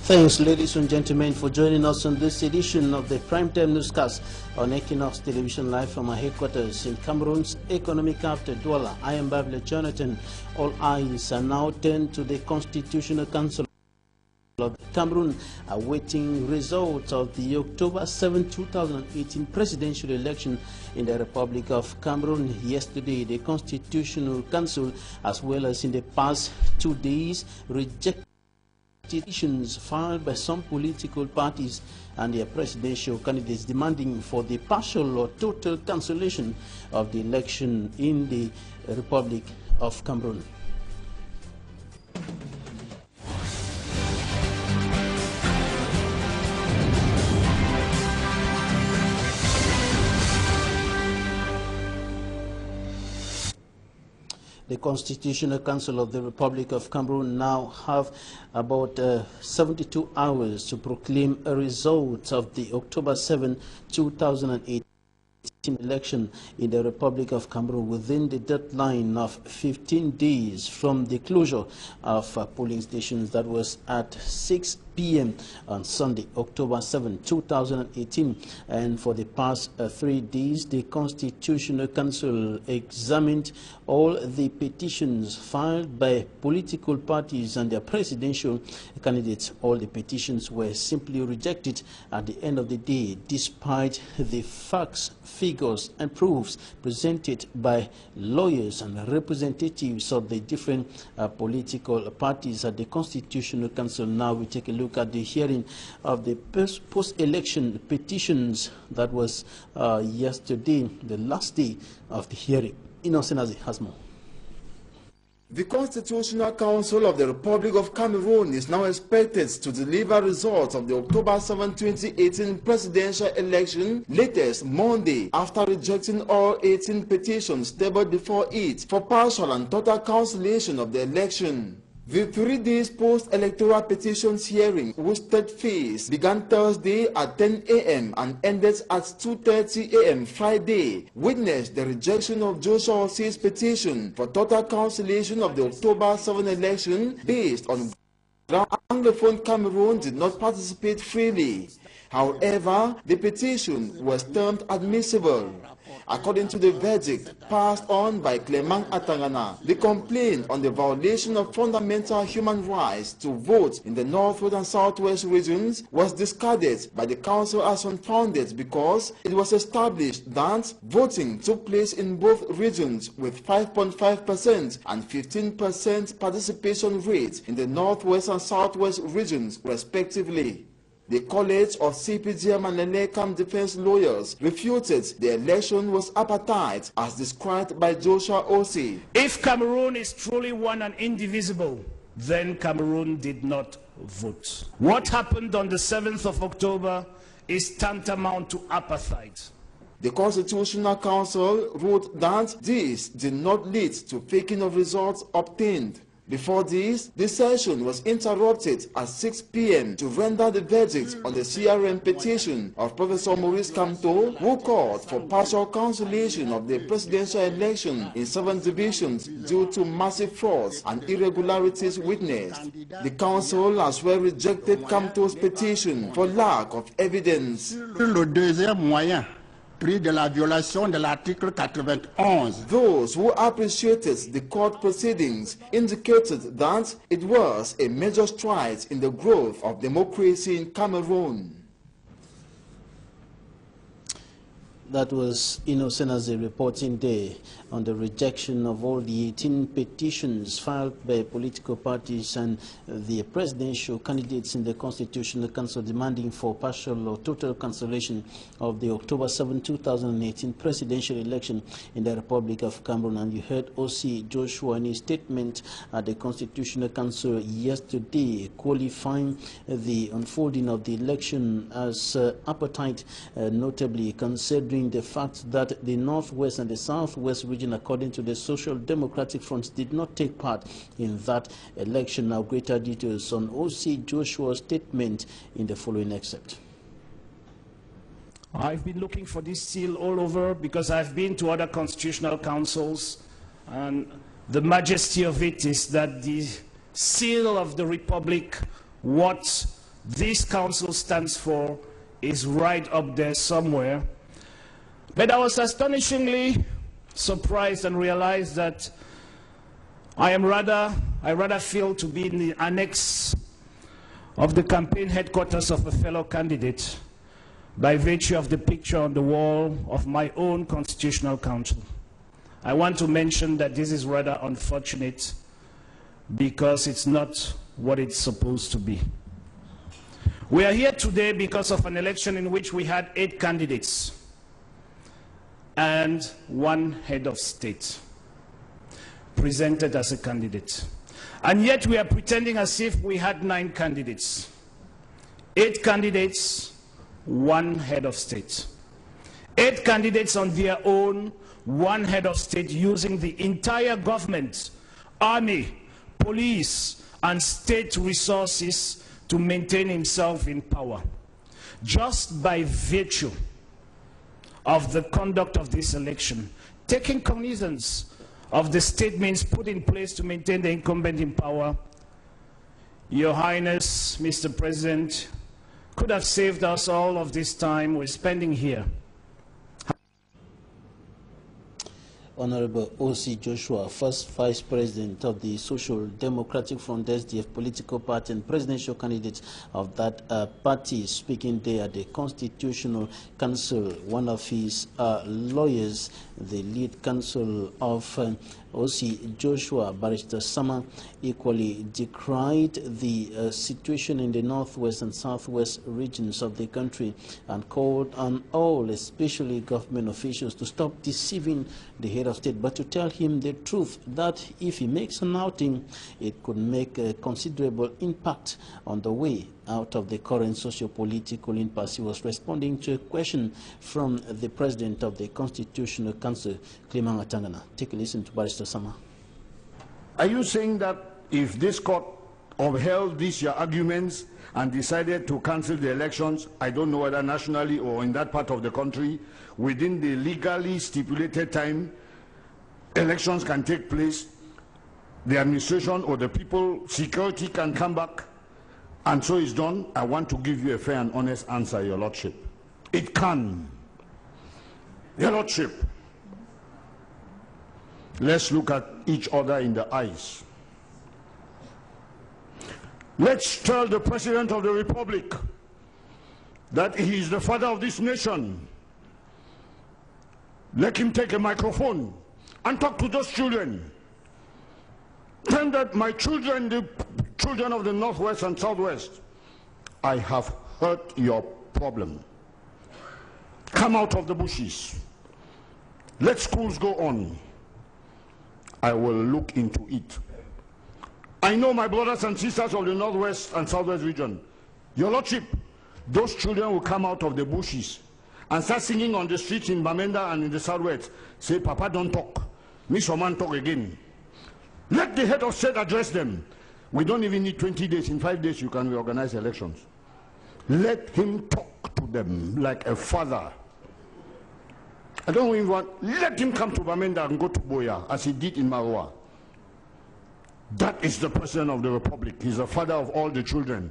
Thanks, ladies and gentlemen, for joining us on this edition of the Primetime Newscast on Equinox Television, live from our headquarters in Cameroon's economic capital, Douala. I am Babylon Jonathan. All eyes are now turned to the Constitutional Council of Cameroon, awaiting results of the October 7, 2018 presidential election in the Republic of Cameroon. Yesterday, the Constitutional Council, as well as in the past 2 days, rejected petitions filed by some political parties and their presidential candidates demanding for the partial or total cancellation of the election in the Republic of Cameroon. The Constitutional Council of the Republic of Cameroon now have about 72 hours to proclaim a result of the October 7, 2018 election in the Republic of Cameroon within the deadline of 15 days from the closure of polling stations. That was at 6 p.m. on Sunday, October 7, 2018. And for the past 3 days, the Constitutional Council examined all the petitions filed by political parties and their presidential candidates. All the petitions were simply rejected at the end of the day, despite the facts, figures, and proofs presented by lawyers and representatives of the different political parties at the Constitutional Council. Now we take a look at the hearing of the post-election petitions. That was yesterday, the last day of the hearing. EQUINOXE has more. The Constitutional Council of the Republic of Cameroon is now expected to deliver results of the October 7, 2018 presidential election latest Monday, after rejecting all 18 petitions tabled before it for partial and total cancellation of the election. The 3 days post-electoral petitions hearing, which third phase began Thursday at 10 a.m. and ended at 2:30 a.m. Friday, witnessed the rejection of Joshua Ossie's petition for total cancellation of the October 7 election based on Anglophone Cameroon did not participate freely. However, the petition was termed admissible. According to the verdict passed on by Clement Atangana, the complaint on the violation of fundamental human rights to vote in the Northwest and Southwest regions was discarded by the Council as unfounded because it was established that voting took place in both regions with 5.5% and 15% participation rate in the Northwest and Southwest regions respectively. The College of CPGM and NECAM defense lawyers refuted the election was apartheid as described by Joshua Ossie. If Cameroon is truly one and indivisible, then Cameroon did not vote. What happened on the 7th of October is tantamount to apartheid. The Constitutional Council wrote that this did not lead to faking of results obtained. Before this, the session was interrupted at 6 p.m. to render the verdict on the CRM petition of Professor Maurice Kamto, who called for partial cancellation of the presidential election in 7 divisions due to massive frauds and irregularities witnessed. The council as well rejected Kamto's petition for lack of evidence. Pris de la violation de l'article 91. Those who appreciated the court proceedings indicated that it was a major stride in the growth of democracy in Cameroon. That was EQUINOXE reporting there on the rejection of all the 18 petitions filed by political parties and the presidential candidates in the Constitutional Council demanding for partial or total cancellation of the October 7, 2018 presidential election in the Republic of Cameroon. And you heard Ossie Joshua in his statement at the Constitutional Council yesterday qualifying the unfolding of the election as apartheid, notably considering the fact that the Northwest and the Southwest region, according to the Social Democratic Front, did not take part in that election. Now, greater details on Ossie Joshua's statement in the following excerpt. I've been looking for this seal all over because I've been to other constitutional councils, and the majesty of it is that the seal of the Republic, what this council stands for is right up there somewhere. But I was astonishingly surprised and realized that I rather feel to be in the annex of the campaign headquarters of a fellow candidate by virtue of the picture on the wall of my own constitutional council. I want to mention that this is rather unfortunate because it's not what it's supposed to be. We are here today because of an election in which we had 8 candidates and 1 head of state presented as a candidate. And yet we are pretending as if we had 9 candidates. 8 candidates, 1 head of state. 8 candidates on their own, 1 head of state using the entire government, army, police, and state resources to maintain himself in power. Just by virtue of the conduct of this election, taking cognizance of the statements put in place to maintain the incumbent in power, Your Highness, Mr. President, could have saved us all of this time we're spending here. Honorable O.C. Joshua, first Vice President of the Social Democratic Front SDF political party and presidential candidate of that party, speaking there at the Constitutional Council. One of his lawyers, the lead counsel of O.C. Joshua, Barrister Sama, equally decried the situation in the northwest and southwest regions of the country and called on all, especially government officials, to stop deceiving the head of state, but to tell him the truth, that if he makes an outing, it could make a considerable impact on the way out of the current socio-political impasse. He was responding to a question from the President of the Constitutional Council, Clement Atangana. Take a listen to Barrister Sama. Are you saying that if this court upheld these your arguments and decided to cancel the elections, I don't know whether nationally or in that part of the country, within the legally stipulated time, elections can take place, the administration or the people, security can come back, and so it's done? I want to give you a fair and honest answer, Your Lordship. It can. Your Lordship, let's look at each other in the eyes. Let's tell the President of the Republic that he is the father of this nation. Let him take a microphone and talk to those children. Tell that my children, the children of the Northwest and Southwest, I have heard your problem. Come out of the bushes. Let schools go on. I will look into it. I know my brothers and sisters of the Northwest and Southwest region. Your Lordship, those children will come out of the bushes and start singing on the streets in Bamenda and in the Southwest. Say, Papa, don't talk. Miss Oman, talk again. Let the head of state address them. We don't even need 20 days. In 5 days, you can reorganize elections. Let him talk to them like a father. I don't even want, let him come to Bamenda and go to Boya, as he did in Marwa. That is the President of the Republic. He's the father of all the children.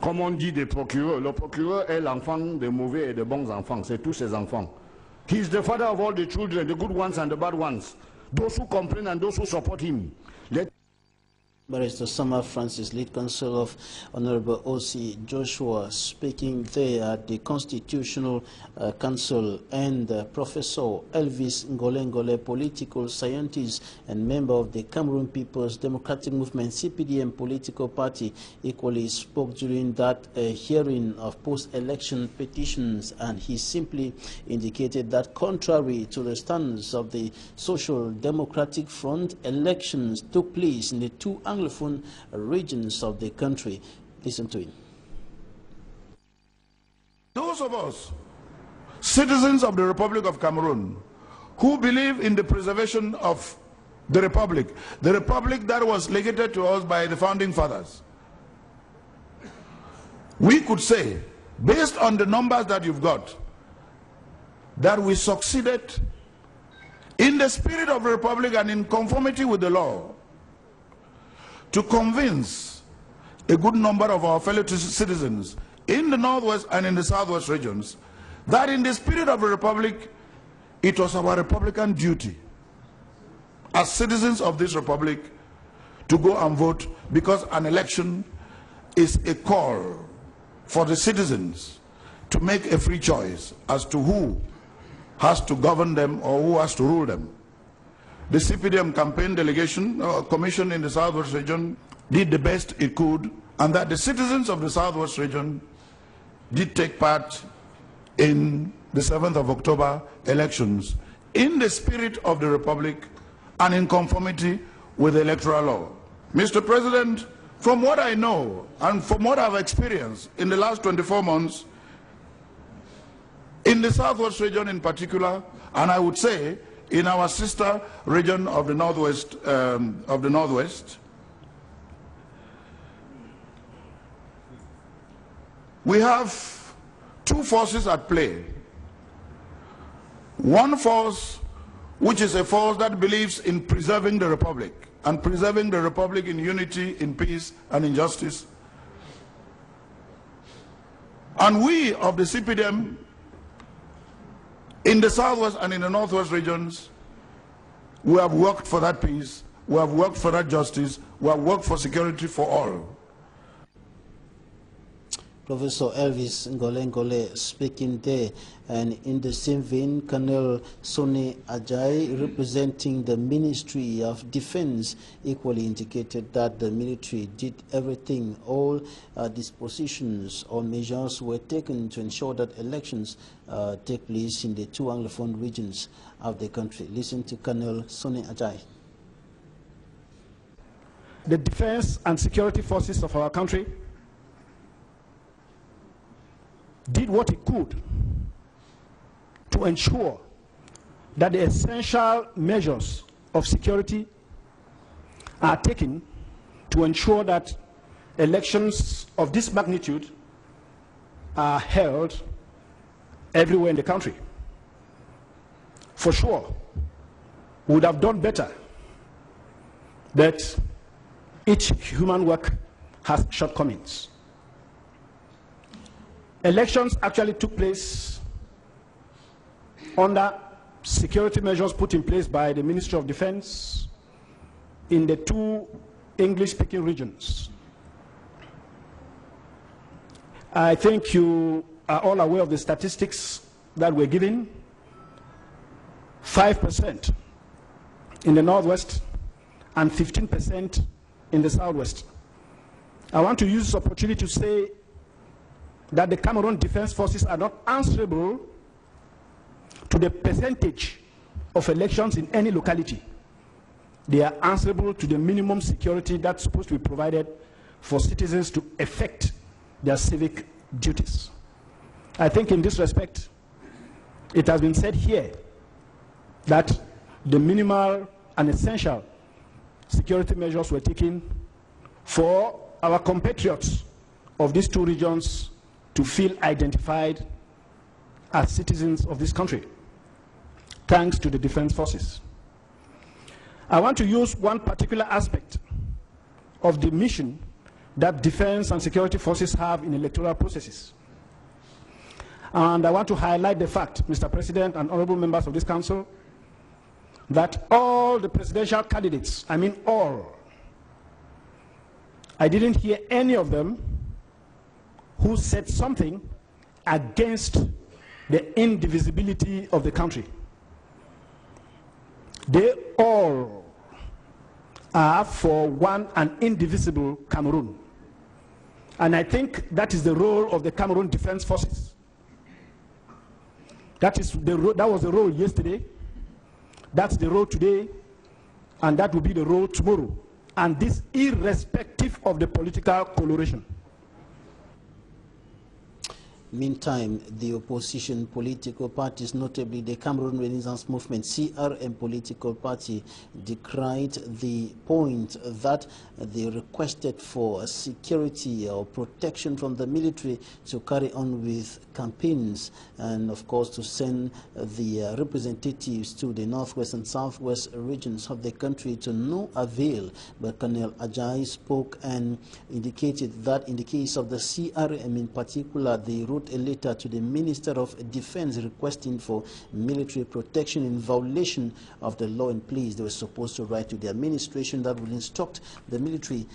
Comme on dit des procureurs, le procureur est l'enfant des mauvais et des bons enfants. C'est tous ses enfants. He's the father of all the children, the good ones and the bad ones. Those who complain and those who support him. Barrister Sama Francis, lead counsel of Honorable O.C. Joshua, speaking there at the Constitutional Council, and Professor Elvis Ngolengole, political scientist and member of the Cameroon People's Democratic Movement, CPDM political party, equally spoke during that hearing of post-election petitions, and he simply indicated that contrary to the stance of the Social Democratic Front, elections took place in the two Anglophone regions of the country. Listen to him. Those of us, citizens of the Republic of Cameroon, who believe in the preservation of the republic that was legated to us by the founding fathers, we could say, based on the numbers that you've got, that we succeeded in the spirit of the republic and in conformity with the law to convince a good number of our fellow citizens in the Northwest and in the Southwest regions that in the spirit of the Republic, it was our Republican duty as citizens of this Republic to go and vote, because an election is a call for the citizens to make a free choice as to who has to govern them or who has to rule them. The CPDM campaign delegation commission in the Southwest region did the best it could, and that the citizens of the Southwest region did take part in the 7th of October elections in the spirit of the Republic and in conformity with the electoral law. Mr. President, from what I know and from what I've experienced in the last 24 months, in the Southwest region in particular, and I would say in our sister region of the Northwest, we have two forces at play. One force, which is a force that believes in preserving the Republic, and preserving the Republic in unity, in peace, and in justice. And we of the CPDM in the Southwest and in the Northwest regions, we have worked for that peace, we have worked for that justice, we have worked for security for all. Professor Elvis Ngole speaking there, and in the same vein, Colonel Sonny Ajay, representing the Ministry of Defense, equally indicated that the military did everything, all dispositions or measures were taken to ensure that elections take place in the two Anglophone regions of the country. Listen to Colonel Sonny Ajay. The defense and security forces of our country did what it could to ensure that the essential measures of security are taken to ensure that elections of this magnitude are held everywhere in the country. For sure, we would have done better, but each human work has shortcomings. Elections actually took place under security measures put in place by the Ministry of Defense in the two English-speaking regions. I think you are all aware of the statistics that were given. 5% in the Northwest and 15% in the Southwest. I want to use this opportunity to say that the Cameroon Defense Forces are not answerable to the percentage of elections in any locality. They are answerable to the minimum security that's supposed to be provided for citizens to effect their civic duties. I think in this respect, it has been said here that the minimal and essential security measures were taken for our compatriots of these two regions to feel identified as citizens of this country, thanks to the defense forces. I want to use one particular aspect of the mission that defense and security forces have in electoral processes. And I want to highlight the fact, Mr. President and honorable members of this council, that all the presidential candidates, I mean all, I didn't hear any of them who said something against the indivisibility of the country. They all are for one and indivisible Cameroon. And I think that is the role of the Cameroon Defense Forces. That was the role yesterday, that's the role today, and that will be the role tomorrow. And this irrespective of the political coloration. Meantime, the opposition political parties, notably the Cameroon Renaissance Movement, CRM political party, decried the point that they requested for security or protection from the military to carry on with campaigns and, of course, to send the representatives to the northwest and southwest regions of the country to no avail. But Colonel Ajayi spoke and indicated that in the case of the CRM in particular, they wrote a letter to the Minister of Defense requesting for military protection in violation of the law in place. They were supposed to write to the administration that will instruct the military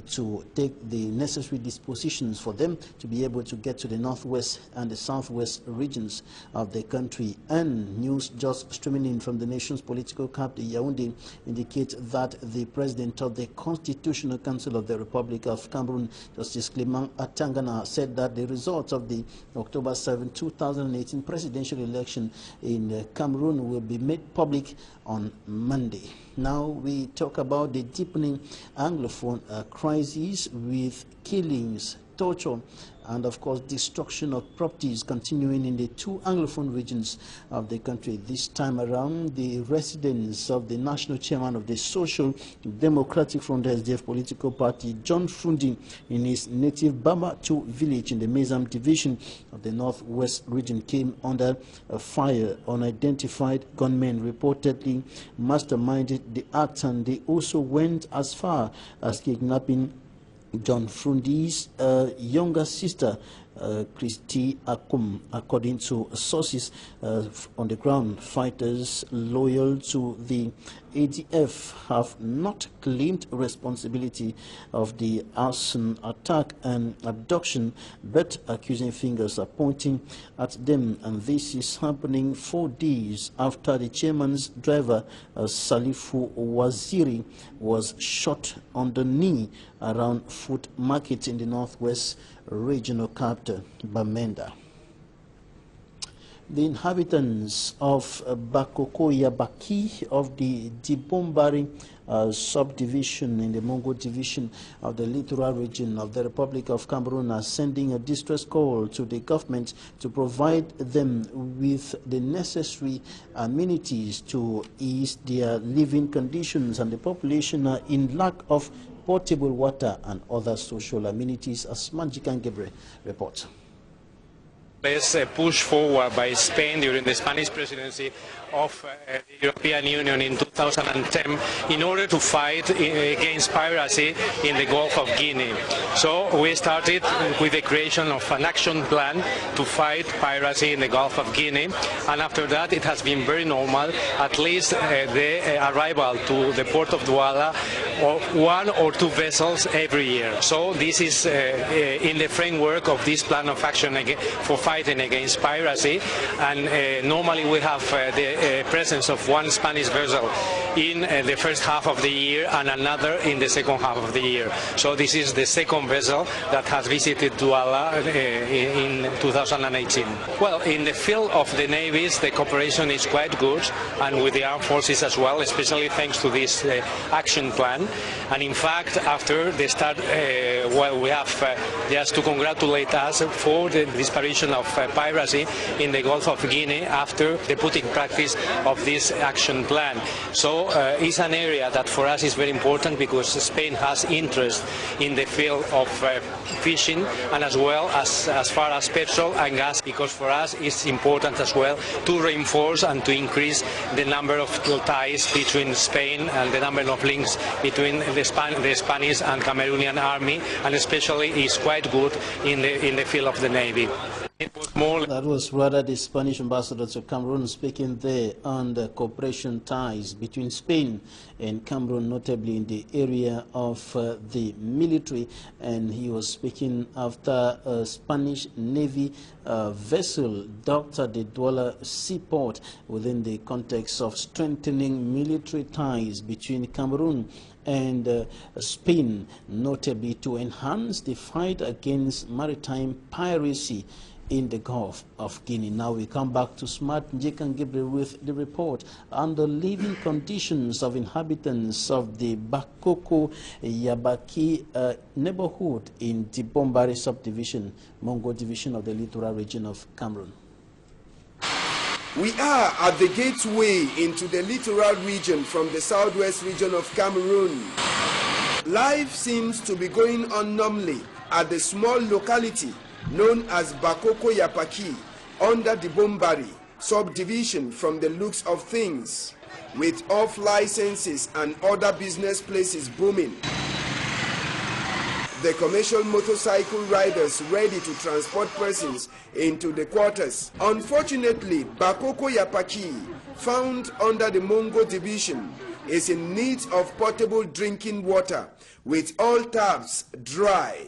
to take the necessary dispositions for them to be able to get to the northwest and the southwest regions of the country. And news just streaming in from the nation's political capital, Yaoundé, indicates that the President of the Constitutional Council of the Republic of Cameroon, Justice Clement Atangana, said that the results of the October 7, 2018 presidential election in Cameroon will be made public on Monday. Now we talk about the deepening Anglophone crisis with killings, torture, and of course destruction of properties continuing in the two Anglophone regions of the country. This time around, the residents of the national chairman of the Social Democratic Front SDF political party, John Frundi, in his native Bamatu village in the Mezam division of the northwest region, came under fire. Unidentified gunmen reportedly masterminded the act, and they also went as far as kidnapping John Frundi's younger sister, Christy Akum. According to sources on the ground, fighters loyal to the ADF have not claimed responsibility of the arson attack and abduction, but accusing fingers are pointing at them. And this is happening 4 days after the chairman's driver, Salifu Waziri, was shot on the knee around Foot Market in the northwest regional capital, Bamenda. The inhabitants of Bakokoya Baki of the Dibombari subdivision in the Mongo division of the littoral region of the Republic of Cameroon are sending a distress call to the government to provide them with the necessary amenities to ease their living conditions, and the population are in lack of potable water and other social amenities, as Manjikan Gebre reports. Push forward by Spain during the Spanish presidency of the European Union in 2010 in order to fight against piracy in the Gulf of Guinea. So we started with the creation of an action plan to fight piracy in the Gulf of Guinea, and after that it has been very normal, at least the arrival to the port of Douala of 1 or 2 vessels every year. So this is in the framework of this plan of action for fighting against piracy, and normally we have the presence of 1 Spanish vessel in the first half of the year and another in the second half of the year. So this is the second vessel that has visited Douala in 2018. Well, in the field of the navies, the cooperation is quite good, and with the armed forces as well, especially thanks to this action plan. And in fact, after the start, well, we have just to congratulate us for the disparition of piracy in the Gulf of Guinea after the put in practice of this action plan. So it's an area that for us is very important because Spain has interest in the field of fishing, and as well as far as petrol and gas, because for us it's important as well to reinforce and to increase the number of ties between Spain and the number of links between the Spanish and Cameroonian army, and especially is quite good in the field of the navy. That was rather the Spanish ambassador to Cameroon speaking there on the cooperation ties between Spain and Cameroon, notably in the area of the military, and he was speaking after a Spanish Navy vessel docked at the Douala seaport within the context of strengthening military ties between Cameroon and Spain, notably to enhance the fight against maritime piracy in the Gulf of Guinea. Now we come back to Smart Njekan Gabriel with the report on the living conditions of inhabitants of the Bakoko Yabaki neighborhood in the Bombari subdivision, Mongo division of the littoral region of Cameroon. We are at the gateway into the littoral region from the southwest region of Cameroon. Life seems to be going on normally at the small locality known as Bakoko Yapaki under the Bombari subdivision from the looks of things, with off licenses and other business places booming. The commercial motorcycle riders ready to transport persons into the quarters. Unfortunately, Bakoko Yapaki, found under the Mongo division, is in need of potable drinking water, with all taps dry.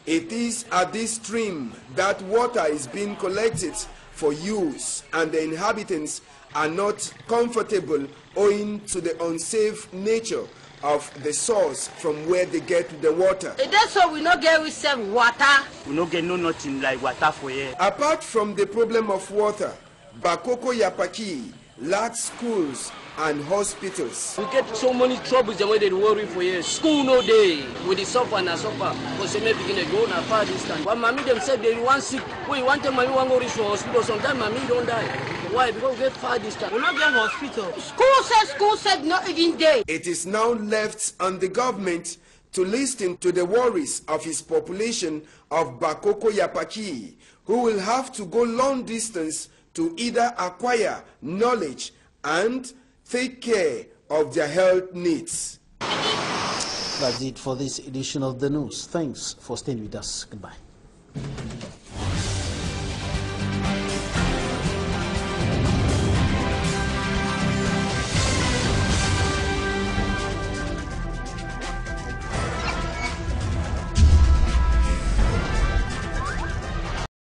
It is at this stream that water is being collected for use, and the inhabitants are not comfortable owing to the unsafe nature of the source from where they get the water. That's so we not get water. We not get nothing like water for here. Apart from the problem of water, Bakoko Yapaki lacks schools and hospitals. We get so many troubles the way they worry for here. School no day with the suffer and suffer. Because they may begin to go on a far distance. But mommy them said they want sick. We want them mommy want to go reach for hospital. Sometimes mommy don't die. Why? Because we get far distance. We not get hospital. School said not even day. It is now left on the government to listen to the worries of his population of Bakoko Yapaki, who will have to go long distance to either acquire knowledge and take care of their health needs. That's it for this edition of the news. Thanks for staying with us. Goodbye.